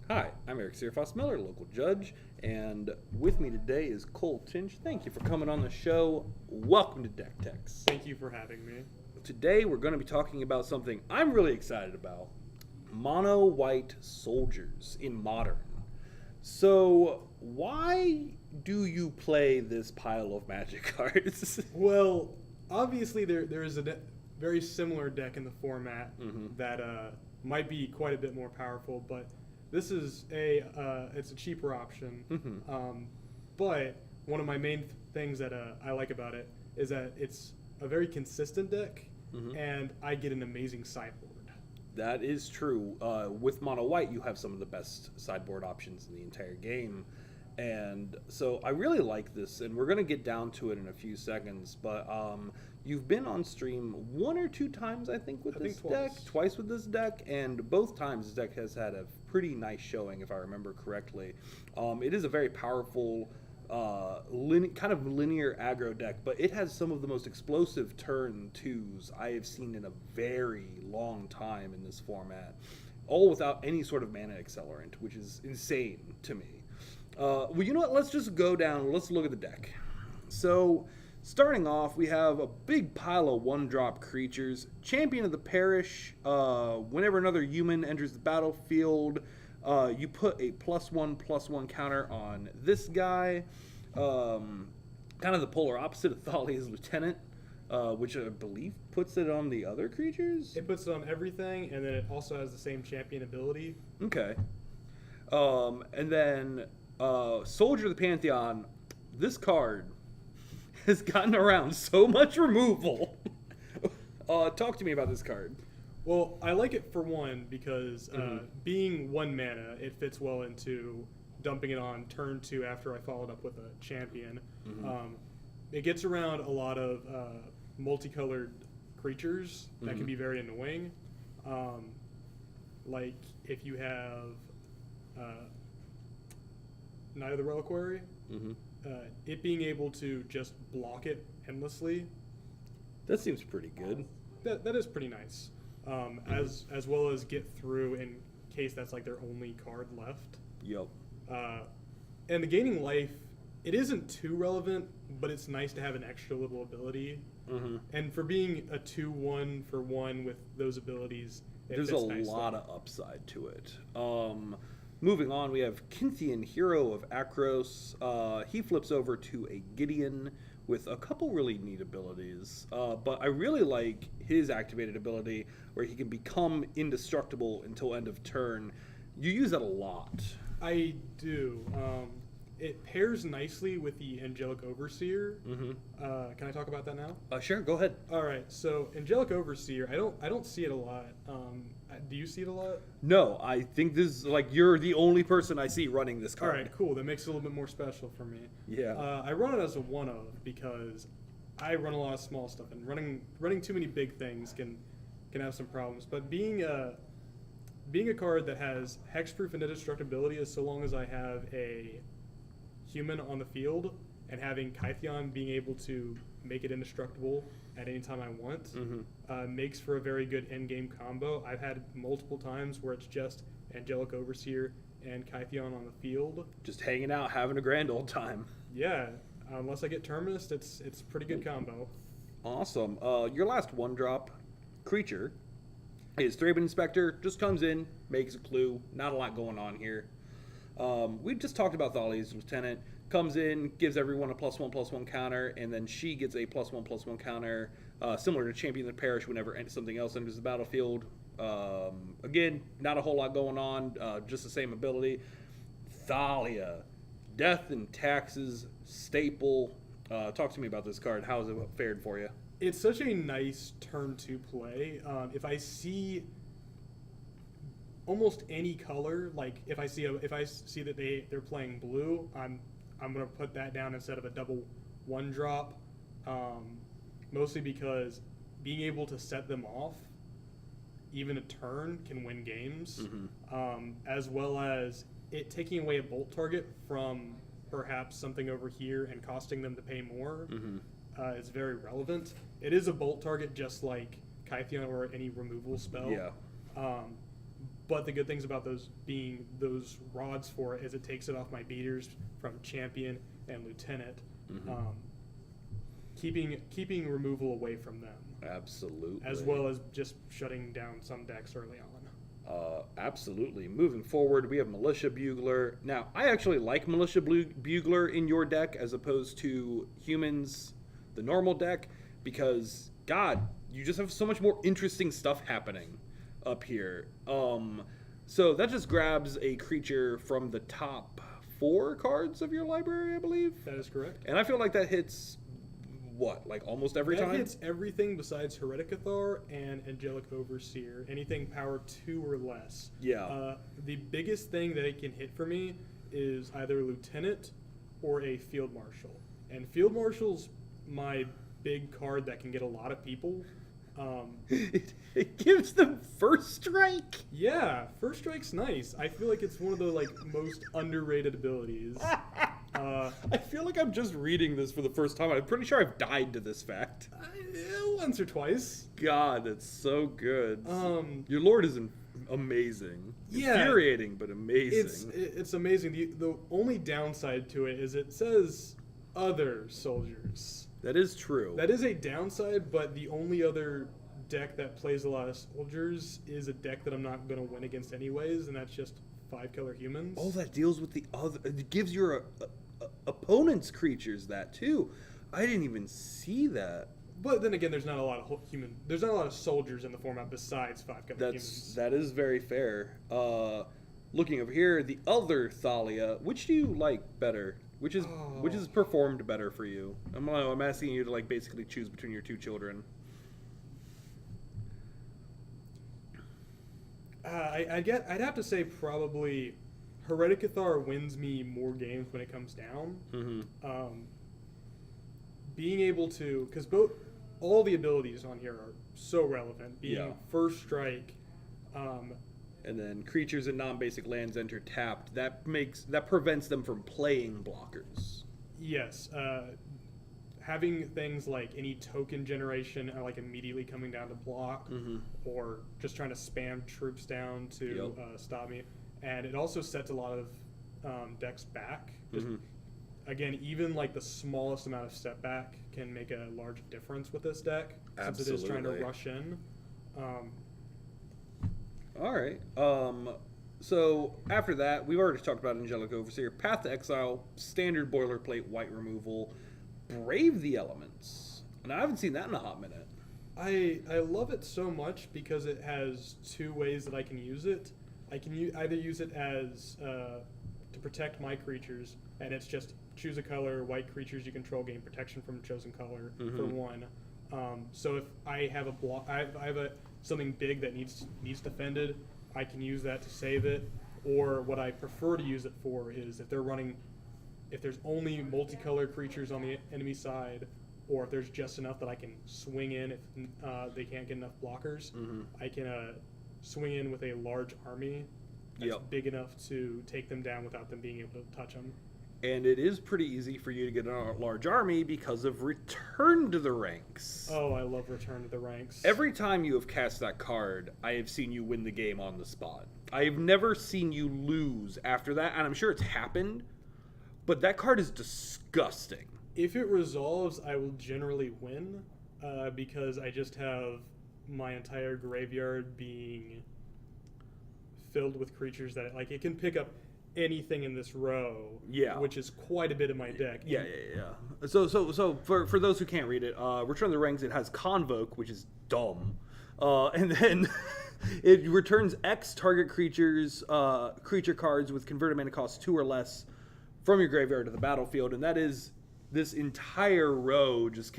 Hi, I'm Eric Searfoss Miller, local judge, and with me today is Cole Tinch. Thank you for coming on the show. Welcome to Deck Techs. Thank you for having me. Today we're going to be talking about something I'm really excited about. Mono white soldiers in Modern. So, why do you play this pile of Magic cards? Well, obviously there is a very similar deck in the format that might be quite a bit more powerful, but this is it's a cheaper option. But one of my main things that I like about it is that it's a very consistent deck, and I get an amazing sideboard. That is true. With mono white, you have some of the best sideboard options in the entire game. And so I really like this, and we're going to get down to it in a few seconds. But you've been on stream one or two times, I think, with this deck. Twice with this deck, and both times this deck has had a pretty nice showing, if I remember correctly. It is a very powerful, kind of linear aggro deck, but it has some of the most explosive turn 2s I have seen in a very long time in this format, all without any sort of mana accelerant, which is insane to me. Well, you know what? Let's just go down. Let's look at the deck. So, starting off, we have a big pile of one-drop creatures. Champion of the Parish. Whenever another human enters the battlefield, you put a +1/+1 counter on this guy. Kind of the polar opposite of Thalia's Lieutenant, which I believe puts it on the other creatures. It puts it on everything, and then it also has the same champion ability. Okay. And then Soldier of the Pantheon, this card has gotten around so much removal. Talk to me about this card. Well, I like it for one because being 1 mana, it fits well into dumping it on turn 2 after I followed up with a champion. It gets around a lot of multicolored creatures that can be very annoying. Like if you have Knight of the Reliquary, it being able to just block it endlessly. That seems pretty good. That is pretty nice. As well as get through in case that's like their only card left. Yep. And the gaining life, it isn't too relevant, but it's nice to have an extra little ability. And for being a 2/1 for 1 with those abilities, there's a lot of upside to it. Moving on, we have Pantheon, Hero of Akros. He flips over to a Gideon with a couple really neat abilities. But I really like his activated ability where he can become indestructible until end of turn. You use that a lot. I do. It pairs nicely with the Angelic Overseer. Can I talk about that now? Sure, go ahead. All right. So Angelic Overseer, I don't see it a lot. Do you see it a lot? No, I think this is like you're the only person I see running this card. All right, cool. That makes it a little bit more special for me. Yeah. I run it as a 1/of because I run a lot of small stuff, and running too many big things can have some problems. But being a card that has hexproof and indestructibility, is so long as I have a human on the field, and having Pantheon being able to make it indestructible at any time I want, makes for a very good end-game combo. I've had multiple times where it's just Angelic Overseer and Pantheon on the field. Just hanging out, having a grand old time. Yeah, unless I get Terminus, it's a pretty good combo. Awesome. Your last 1-drop creature is Thraben Inspector. Just comes in, makes a clue. Not a lot going on here. We just talked about Thalia's Lieutenant. Comes in, gives everyone a +1/+1 counter, and then she gets a +1/+1 counter, similar to Champion of the Parish whenever something else enters the battlefield. Again, not a whole lot going on, just the same ability. Thalia, Death and Taxes, staple. Talk to me about this card. How has it fared for you? It's such a nice turn 2 play. If I see almost any color, like if I see that they're playing blue, I'm gonna put that down instead of a double 1-drop, mostly because being able to set them off even a turn can win games, as well as it taking away a bolt target from perhaps something over here and costing them to pay more is very relevant. It is a bolt target just like Pantheon or any removal spell. Yeah. But the good things about those being those rods for it is it takes it off my beaters from champion and lieutenant, keeping removal away from them. Absolutely. As well as just shutting down some decks early on. Absolutely. Moving forward, we have Militia Bugler. Now, I actually like Militia Bugler in your deck as opposed to Humans, the normal deck, because, God, you just have so much more interesting stuff happening up here. So that just grabs a creature from the top 4 cards of your library, I believe. That is correct. And I feel like that hits, what, like almost every time? That hits everything besides Hereticathar and Angelic Overseer. Anything power 2 or less. Yeah. The biggest thing that it can hit for me is either Lieutenant or a Field Marshal. And Field Marshal's my big card that can get a lot of people. It gives them first strike. Yeah, first strike's nice. I feel like it's one of the most underrated abilities. I feel like I'm just reading this for the first time. I'm pretty sure I've died to this fact. Once or twice. God, that's so good. Your Lord is amazing. Yeah, infuriating, but amazing. It's amazing. The only downside to it is it says other soldiers. That is true. That is a downside, but the only other deck that plays a lot of soldiers is a deck that I'm not going to win against anyways, and that's just 5-color humans. Oh, that deals with the other. It gives your opponent's creatures that too. I didn't even see that. But then again, there's not a lot of soldiers in the format besides 5-color humans. That is very fair. Looking over here, the other Thalia. Which do you like better? Which is performed better for you? I'm asking you to basically choose between your 2 children. I'd have to say probably Hereticathar wins me more games when it comes down. Mm-hmm. Being able to, because all the abilities on here are so relevant. Being first strike, and then creatures and non-basic lands enter tapped. That prevents them from playing blockers. Yes. Having things like any token generation are immediately coming down to block, or just trying to spam troops down to stop me. And it also sets a lot of decks back. Just, again, even the smallest amount of step back can make a large difference with this deck. Absolutely. Since it is trying to rush in. All right. So after that, we've already talked about Angelic Overseer, Path to Exile, standard boilerplate white removal, Brave the Elements. And I haven't seen that in a hot minute. I love it so much because it has 2 ways that I can use it. I can either use it as to protect my creatures, and it's just choose a color, white creatures you control gain protection from a chosen color for 1. So if I have something big that needs defended, I can use that to save it. Or what I prefer to use it for is if there's only multicolor creatures on the enemy side, or if there's just enough that I can swing in if they can't get enough blockers, I can swing in with a large army that's big enough to take them down without them being able to touch them. And it is pretty easy for you to get a large army because of Return to the Ranks. Oh, I love Return to the Ranks. Every time you have cast that card, I have seen you win the game on the spot. I have never seen you lose after that, and I'm sure it's happened, but that card is disgusting. If it resolves, I will generally win, because I just have my entire graveyard being filled with creatures that it can pick up anything in this row, which is quite a bit of my deck. Yeah. So for those who can't read it, Return of the Ranks, it has Convoke, which is dumb, and then it returns X target creature cards with converted mana cost 2 or less from your graveyard to the battlefield, and that is this entire row just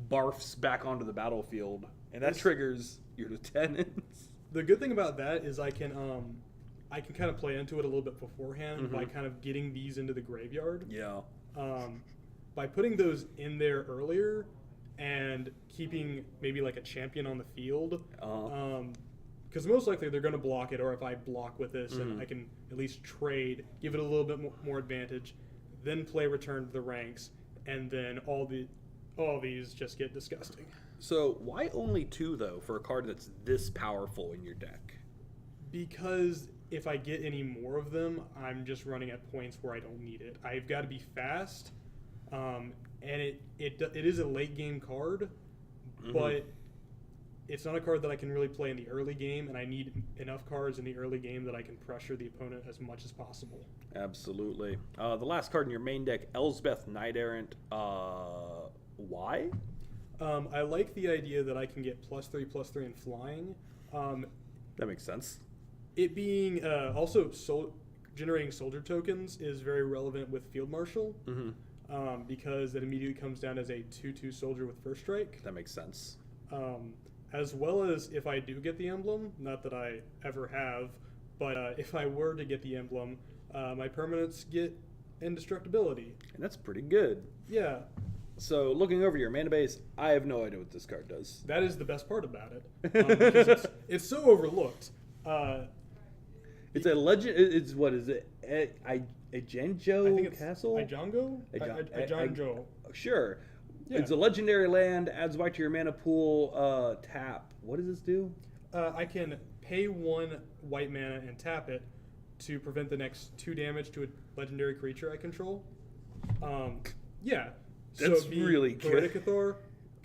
barfs back onto the battlefield, and that triggers your lieutenants. The good thing about that is I can kind of play into it a little bit beforehand by kind of getting these into the graveyard. Yeah. By putting those in there earlier and keeping maybe a champion on the field, because most likely they're going to block it, or if I block with this and I can at least trade, give it a little bit more advantage, then play Return to the Ranks, and then all these just get disgusting. So why only 2 though for a card that's this powerful in your deck? Because if I get any more of them, I'm just running at points where I don't need it. I've got to be fast, and it is a late game card, but it's not a card that I can really play in the early game, and I need enough cards in the early game that I can pressure the opponent as much as possible. Absolutely. The last card in your main deck, Elsbeth Knight Errant. Why? I like the idea that I can get +3/+3 in flying. That makes sense. It being also generating soldier tokens is very relevant with Field Marshal, because it immediately comes down as a 2/2 soldier with first strike. That makes sense. As well as if I do get the emblem, not that I ever have, but if I were to get the emblem, my permanents get indestructibility. And that's pretty good. Yeah. So, looking over your mana base, I have no idea what this card does. That is the best part about it. Because it's so overlooked. It's a legend. It's what is it? A Janjo Castle? Ijango? Ijanjo. Sure. Yeah. It's a legendary land. Adds white to your mana pool. Tap. What does this do? I can pay 1 white mana and tap it to prevent the next 2 damage to a legendary creature I control. Yeah. That's so really good. Hereticathor,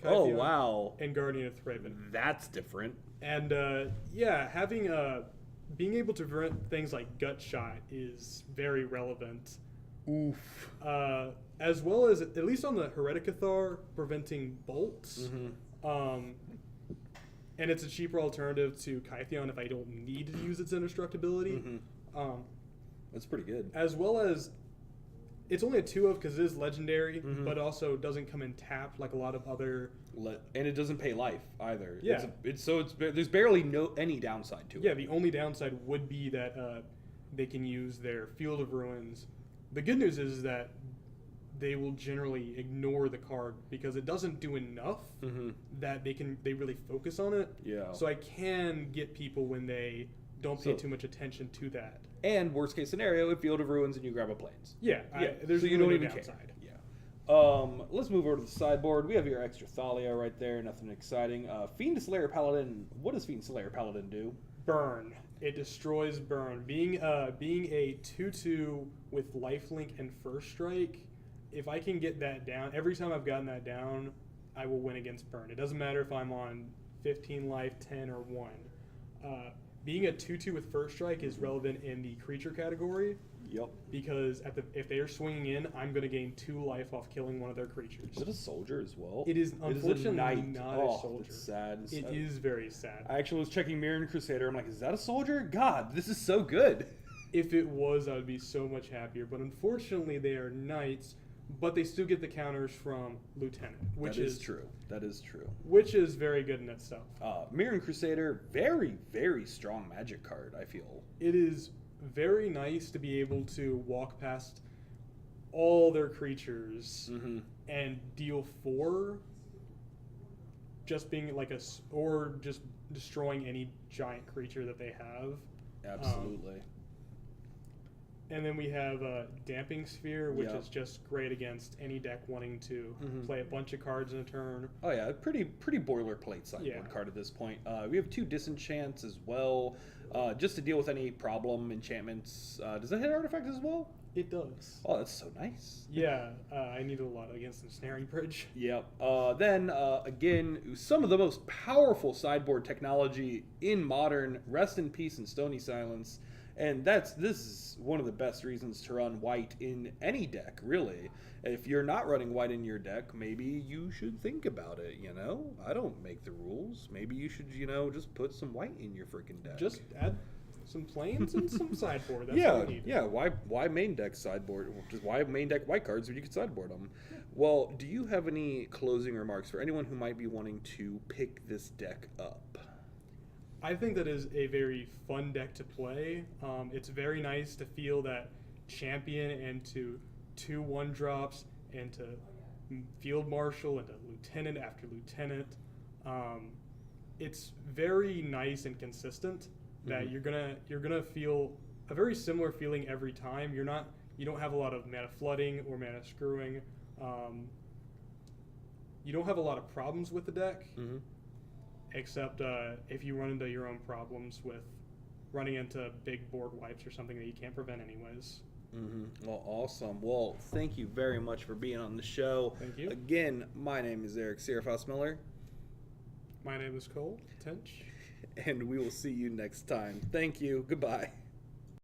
Oh, wow. and Guardian of Thraben. That's different. And yeah, having being able to prevent things like gut shot is very relevant. Oof. As well as, at least on the Hereticathor, preventing bolts. And it's a cheaper alternative to Pantheon if I don't need to use its indestructibility. That's pretty good. As well as, it's only a 2/of because it is legendary, but also doesn't come in tapped like a lot of other. And it doesn't pay life either. Yeah. There's barely any downside to it. Yeah, the only downside would be that they can use their Field of Ruins. The good news is that they will generally ignore the card because it doesn't do enough that they really focus on it. Yeah. So I can get people when they don't pay too much attention to that. And worst case scenario, if Field of Ruins and you grab a Plains. Yeah. There's so you really don't no even downside. care. Yeah. Let's move over to the sideboard. We have your extra Thalia right there. Nothing exciting. Fiend Slayer Paladin. What does Fiend Slayer Paladin do? Burn. It destroys burn. Being a 2/2 with lifelink and first strike, if I can get that down, every time I've gotten that down, I will win against burn. It doesn't matter if I'm on 15 life, 10, or 1. Being a 2/2 with first strike is relevant in the creature category. Yep. Because if they are swinging in, I'm going to gain 2 life off killing one of their creatures. Is it a soldier as well? It is unfortunately not a soldier. That's sad. It is very sad. I actually was checking Mirren Crusader. I'm like, is that a soldier? God, this is so good. If it was, I would be so much happier. But unfortunately, they are knights, but they still get the counters from lieutenant, which is true. That is true. Which is very good in itself. Mirren Crusader, very, very strong magic card, I feel. It is very nice to be able to walk past all their creatures and deal 4, just being like or just destroying any giant creature that they have. Absolutely. And then we have Damping Sphere, which is just great against any deck wanting to play a bunch of cards in a turn. Oh yeah, pretty boilerplate sideboard card at this point. We have 2 Disenchants as well, just to deal with any problem enchantments. Does that hit artifacts as well? It does. Oh, that's so nice. Yeah, I need a lot against the Snaring Bridge. Yep. Then, again, some of the most powerful sideboard technology in Modern. Rest in peace and Stony Silence. And this is one of the best reasons to run white in any deck, really. If you're not running white in your deck, maybe you should think about it, I don't make the rules. Maybe you should, just put some white in your freaking deck. Just add some planes and some sideboard. That's yeah, what we need. Yeah, why main deck sideboard? Just why main deck white cards when you can sideboard them? Well, do you have any closing remarks for anyone who might be wanting to pick this deck up? I think that is a very fun deck to play. It's very nice to feel that champion into 2 1-drops, into Field Marshal, into Lieutenant after Lieutenant. It's very nice and consistent that you're gonna feel a very similar feeling every time. You don't have a lot of mana flooding or mana screwing. You don't have a lot of problems with the deck. Except if you run into your own problems with running into big board wipes or something that you can't prevent anyways. Well, awesome. Well, thank you very much for being on the show. Thank you. Again, my name is Eric Sierfaus Miller. My name is Cole Tench. And we will see you next time. Thank you. Goodbye.